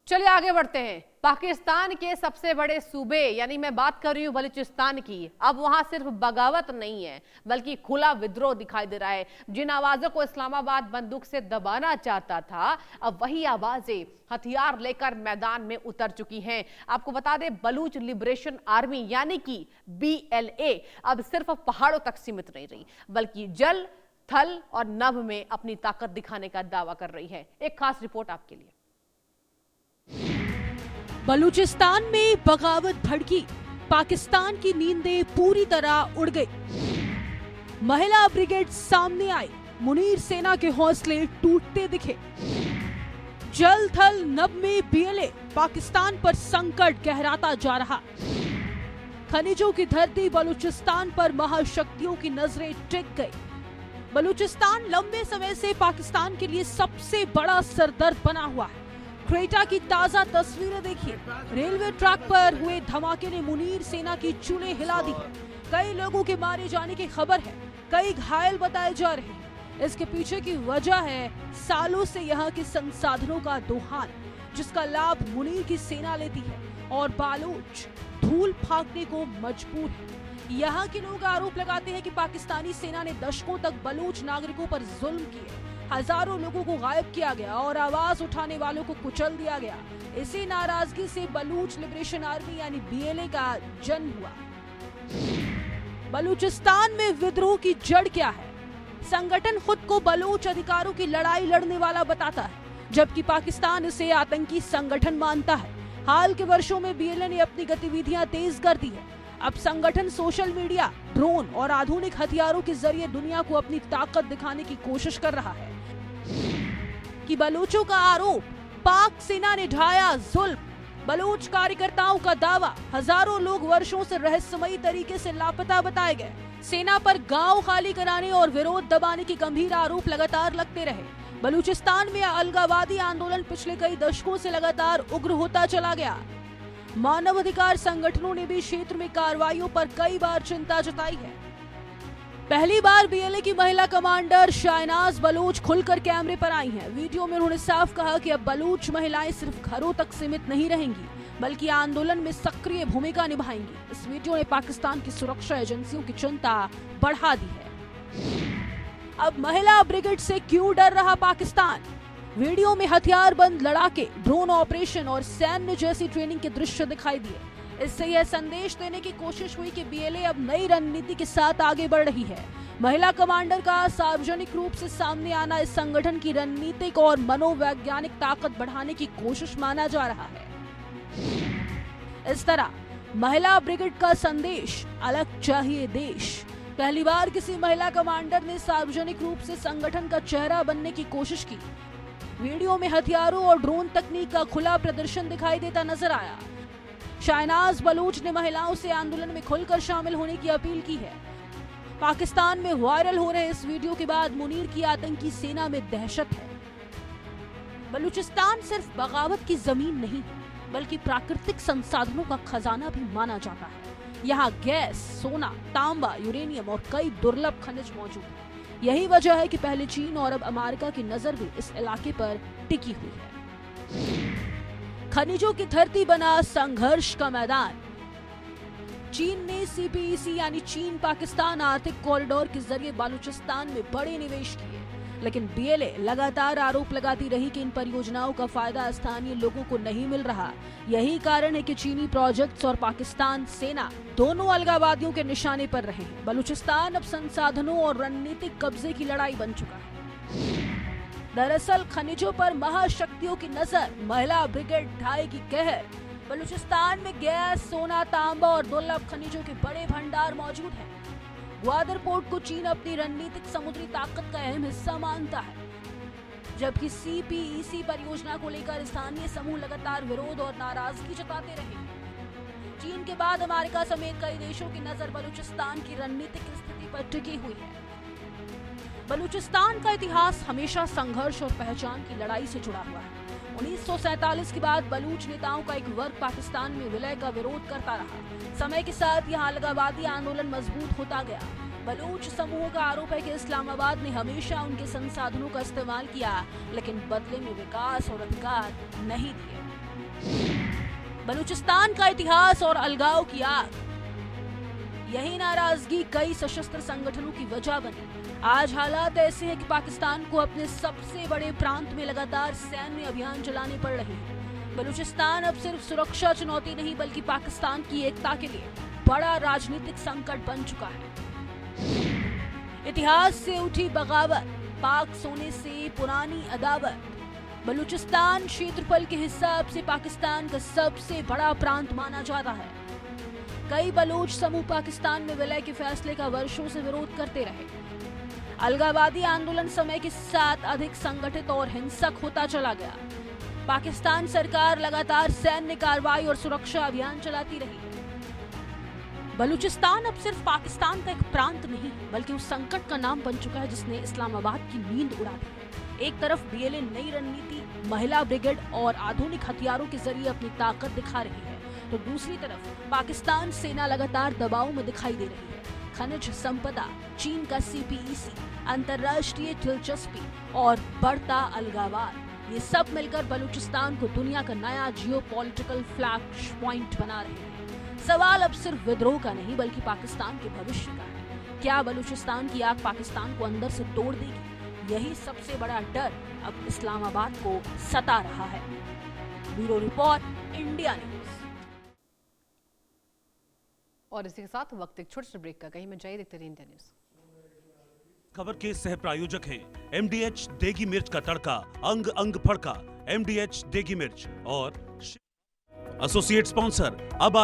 चलिए आगे बढ़ते हैं। पाकिस्तान के सबसे बड़े सूबे यानी मैं बात कर रही हूं बलूचिस्तान की, अब वहां सिर्फ बगावत नहीं है बल्कि खुला विद्रोह दिखाई दे रहा है। जिन आवाजों को इस्लामाबाद बंदूक से दबाना चाहता था, अब वही आवाजें हथियार लेकर मैदान में उतर चुकी हैं। आपको बता दें, बलूच लिबरेशन आर्मी यानी कि BLA अब सिर्फ पहाड़ों तक सीमित नहीं रही बल्कि जल, थल और नभ में अपनी ताकत दिखाने का दावा कर रही है। एक खास रिपोर्ट आपके लिए। बलूचिस्तान में बगावत भड़की, पाकिस्तान की नींदें पूरी तरह उड़ गई। महिला ब्रिगेड सामने आई, मुनीर सेना के हौसले टूटते दिखे। जल थल नभ में BLA, पाकिस्तान पर संकट गहराता जा रहा। खनिजों की धरती बलूचिस्तान पर महाशक्तियों की नजरें टिक गई। बलूचिस्तान लंबे समय से पाकिस्तान के लिए सबसे बड़ा सरदर्द बना हुआ है। क्वेटा की ताजा तस्वीरें देखिए। रेलवे ट्रैक पर हुए धमाके ने मुनीर सेना की चूल्हे हिला दी है। कई लोगों के मारे जाने की खबर है, कई घायल बताए जा रहे हैं। इसके पीछे की वजह है सालों से यहाँ के संसाधनों का दोहन, जिसका लाभ मुनीर की सेना लेती है और बालूच धूल फाकने को मजबूर है। यहाँ के लोग आरोप लगाते हैं कि पाकिस्तानी सेना ने दशकों तक बलूच नागरिकों पर जुल्म किए, हजारों लोगों को गायब किया गया और आवाज उठाने वालों को कुचल दिया गया। इसी नाराजगी से बलूच लिबरेशन आर्मी यानी BLA का जन्म हुआ। बलूचिस्तान में विद्रोह की जड़ क्या है? संगठन खुद को बलूच अधिकारों की लड़ाई लड़ने वाला बताता है, जबकि पाकिस्तान इसे आतंकी संगठन मानता है। हाल के वर्षों में BLA ने अपनी गतिविधियां तेज कर दी है। अब संगठन सोशल मीडिया, ड्रोन और आधुनिक हथियारों के जरिए दुनिया को अपनी ताकत दिखाने की कोशिश कर रहा है। कि बलूचों का आरोप, पाक सेना ने ढाया जुल्म। बलूच कार्यकर्ताओं का दावा, हजारों लोग वर्षों से रहस्यमयी तरीके से लापता बताए गए। सेना पर गांव खाली कराने और विरोध दबाने के गंभीर आरोप लगातार लगते रहे। बलूचिस्तान में अलगाववादी आंदोलन पिछले कई दशकों से लगातार उग्र होता चला गया। मानवाधिकार संगठनों ने भी क्षेत्र में कार्रवाइयों पर कई बार चिंता जताई है। पहली बार BLA की महिला कमांडर शाहनाज बलूच खुलकर कैमरे पर आई हैं। वीडियो में उन्होंने साफ कहा कि अब बलूच महिलाएं सिर्फ घरों तक सीमित नहीं रहेंगी बल्कि आंदोलन में सक्रिय भूमिका निभाएंगी। इस वीडियो ने पाकिस्तान की सुरक्षा एजेंसियों की चिंता बढ़ा दी है। अब महिला ब्रिगेड से क्यों डर रहा पाकिस्तान? वीडियो में हथियारबंद लड़ाके, ड्रोन ऑपरेशन और सैन्य जैसी ट्रेनिंग के दृश्य दिखाई दिए। इससे यह संदेश देने की कोशिश हुई कि BLA अब नई रणनीति के साथ आगे बढ़ रही है। महिला कमांडर का सार्वजनिक रूप से सामने आना इस संगठन की रणनीतिक और मनोवैज्ञानिक ताकत बढ़ाने की कोशिश माना जा रहा है। इस तरह महिला ब्रिगेड का संदेश, अलग चाहिए देश। पहली बार किसी महिला कमांडर ने सार्वजनिक रूप से संगठन का चेहरा बनने की कोशिश की। वीडियो में हथियारों और ड्रोन तकनीक का खुला प्रदर्शन दिखाई देता नजर आया। शाहनाज बलूच ने महिलाओं से आंदोलन में खुलकर शामिल होने की अपील की है। पाकिस्तान में वायरल हो रहे इस वीडियो के बाद मुनीर की आतंकी सेना में दहशत है। बलूचिस्तान सिर्फ बगावत की जमीन नहीं बल्कि प्राकृतिक संसाधनों का खजाना भी माना जाता है। यहाँ गैस, सोना, तांबा, यूरेनियम और कई दुर्लभ खनिज मौजूद हैं। यही वजह है कि पहले चीन और अब अमेरिका की नजर भी इस इलाके पर टिकी हुई है। खनिजों की धरती बना संघर्ष का मैदान। चीन ने CPEC यानी चीन पाकिस्तान आर्थिक कॉरिडोर के जरिए बलूचिस्तान में बड़े निवेश किए, लेकिन BLA लगातार आरोप लगाती रही कि इन परियोजनाओं का फायदा स्थानीय लोगों को नहीं मिल रहा। यही कारण है कि चीनी प्रोजेक्ट्स और पाकिस्तान सेना दोनों अलगाववादियों के निशाने पर रहे हैं। बलूचिस्तान अब संसाधनों और रणनीतिक कब्जे की लड़ाई बन चुका है। दरअसल खनिजों पर महाशक्तियों की नजर, महिला ब्रिगेड ढाएगी कहर। बलूचिस्तान में गैस, सोना, तांबा और दुर्लभ खनिजों के बड़े भंडार मौजूद हैं। ग्वादर पोर्ट को चीन अपनी रणनीतिक समुद्री ताकत का अहम हिस्सा मानता है, जबकि CPEC परियोजना को लेकर स्थानीय समूह लगातार विरोध और नाराजगी जताते रहे। चीन के बाद अमेरिका समेत कई देशों की नजर बलूचिस्तान की रणनीतिक स्थिति पर टिकी हुई है। बलूचिस्तान का इतिहास हमेशा संघर्ष और पहचान की लड़ाई से जुड़ा हुआ है। 1947 के बाद बलूच नेताओं का एक वर्ग पाकिस्तान में विलय का विरोध करता रहा। समय के साथ यहाँ अलगाववादी आंदोलन मजबूत होता गया। बलूच समूह का आरोप है कि इस्लामाबाद ने हमेशा उनके संसाधनों का इस्तेमाल किया, लेकिन बदले में विकास और अधिकार नहीं दिए। बलूचिस्तान का इतिहास और अलगाव की आग, यही नाराजगी कई सशस्त्र संगठनों की वजह बनी। आज हालात ऐसे हैं कि पाकिस्तान को अपने सबसे बड़े प्रांत में लगातार सैन्य अभियान चलाने पड़ रहे हैं। बलूचिस्तान अब सिर्फ सुरक्षा चुनौती नहीं बल्कि पाकिस्तान की एकता के लिए बड़ा राजनीतिक संकट बन चुका है। इतिहास से उठी बगावत, पाक सोने से पुरानी अदावत। बलूचिस्तान क्षेत्रफल के हिसाब से पाकिस्तान का सबसे बड़ा प्रांत माना जाता है। कई बलूच समूह पाकिस्तान में विलय के फैसले का वर्षों से विरोध करते रहे। अलगावादी आंदोलन समय के साथ अधिक संगठित और हिंसक होता चला गया। पाकिस्तान सरकार लगातार सैन्य कार्रवाई और सुरक्षा अभियान चलाती रही। बलूचिस्तान अब सिर्फ पाकिस्तान का एक प्रांत नहीं बल्कि उस संकट का नाम बन चुका है जिसने इस्लामाबाद की नींद उड़ा दी है। एक तरफ बीएलए नई रणनीति, महिला ब्रिगेड और आधुनिक हथियारों के जरिए अपनी ताकत दिखा रही है, तो दूसरी तरफ पाकिस्तान सेना लगातार दबाव में दिखाई दे रही है। खनिज संपदा, चीन का सीपीईसी, अंतर्राष्ट्रीय दिलचस्पी और बढ़ता अलगावाद, ये सब मिलकर बलूचिस्तान को दुनिया का नया जियोपॉलिटिकल फ्लैश पॉइंट बना रहे हैं। सवाल अब सिर्फ विद्रोह का नहीं बल्कि पाकिस्तान के भविष्य का है। क्या बलूचिस्तान की आग पाकिस्तान को अंदर से तोड़ देगी? यही सबसे बड़ा डर अब इस्लामाबाद को सता रहा है। Bureau report, India news. और इसी के साथ वक्त एक छोटे से ब्रेक का, कहीं में जाइए, देखते रहिए इंडिया न्यूज। खबर के सह प्रायोजक हैं MDH देगी मिर्च का तड़का, अंग अंग फड़का। MDH देगी मिर्च और एसोसिएट स्पॉन्सर अब